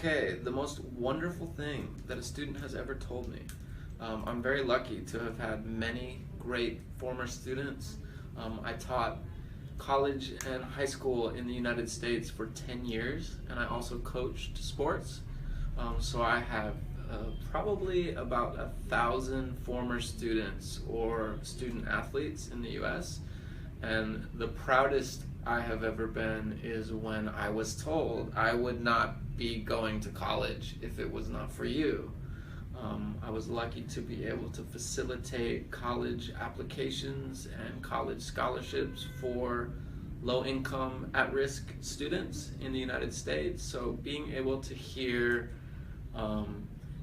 Okay, the most wonderful thing that a student has ever told me. I'm very lucky to have had many great former students. I taught college and high school in the United States for 10 years, and I also coached sports. So I have probably about 1,000 former students or student athletes in the US, and the proudest I have ever been is when I was told I would not be going to college if it was not for you. I was lucky to be able to facilitate college applications and college scholarships for low-income, at-risk students in the United States. So being able to hear,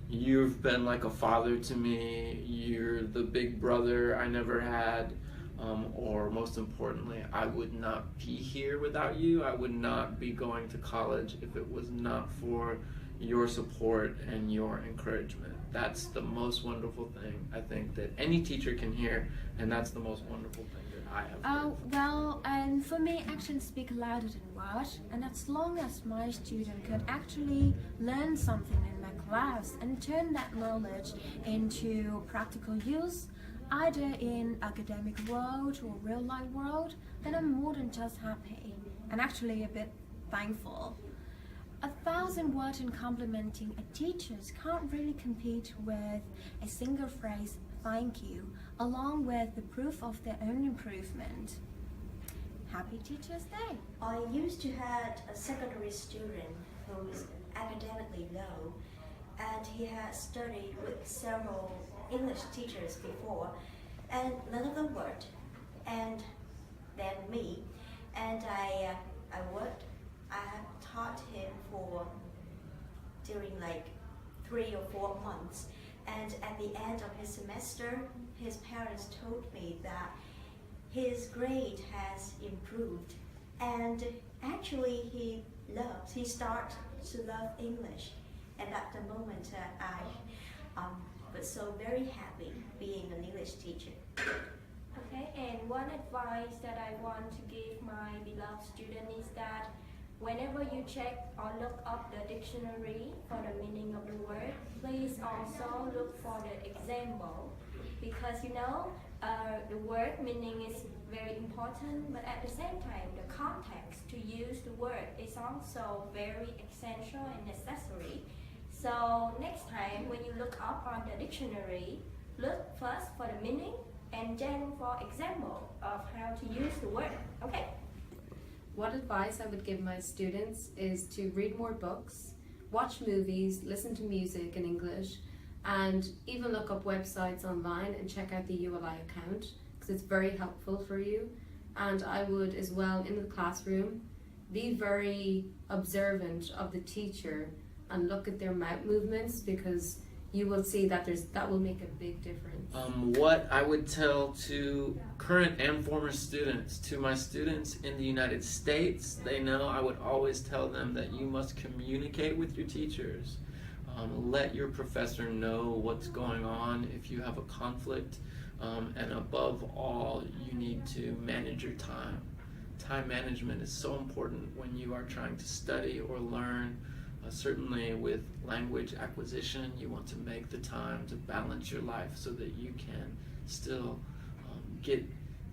you've been like a father to me, you're the big brother I never had, or most importantly, I would not be here without you. I would not be going to college if it was not for your support and your encouragement. That's the most wonderful thing I think that any teacher can hear, and that's the most wonderful thing that I have heard. Well, and for me, actions speak louder than words, and as long as my student could actually learn something in my class and turn that knowledge into practical use, either in academic world or real life world, then I'm more than just happy and actually a bit thankful. 1,000 words in complimenting a teacher can't really compete with a single phrase, thank you, along with the proof of their own improvement. Happy Teacher's Day! I used to have a secondary student who was academically low, and he had studied with several English teachers before, and none of them worked. And then me, and I worked. I had taught him for during like 3 or 4 months, and at the end of his semester, his parents told me that his grade has improved, and actually he started to love English, and at the moment I was so very happy being an English teacher. Okay, and one advice that I want to give my beloved student is that whenever you check or look up the dictionary for the meaning of the word, please also look for the example, because the word meaning is very important, but at the same time the context to use the word is also very essential and necessary. So next time when you look up on the dictionary, look first for the meaning and then for example of how to use the word. Okay? What advice I would give my students is to read more books, watch movies, listen to music in English, and even look up websites online and check out the ULI account, because it's very helpful for you. And I would as well, in the classroom, be very observant of the teacher and look at their mouth movements, because you will see that that will make a big difference. What I would tell to current and former students, to my students in the United States, they know I would always tell them that you must communicate with your teachers. Let your professor know what's going on if you have a conflict, and above all, you need to manage your time. Time management is so important when you are trying to study or learn. Certainly with language acquisition, you want to make the time to balance your life so that you can still get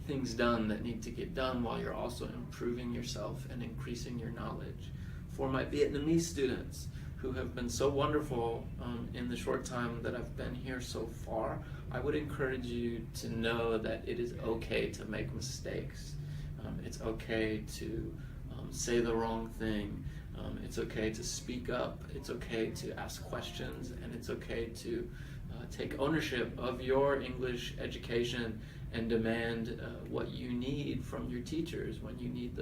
things done that need to get done while you're also improving yourself and increasing your knowledge. For my Vietnamese students who have been so wonderful in the short time that I've been here so far, I would encourage you to know that it is okay to make mistakes. It's okay to say the wrong thing. It's okay to speak up, it's okay to ask questions, and it's okay to take ownership of your English education and demand what you need from your teachers when you need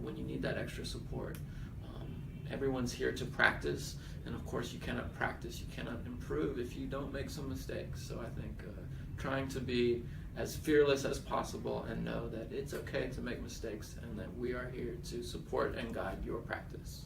when you need that extra support. Everyone's here to practice, and of course you cannot practice, you cannot improve if you don't make some mistakes. So I think trying to be as fearless as possible and know that it's okay to make mistakes and that we are here to support and guide your practice.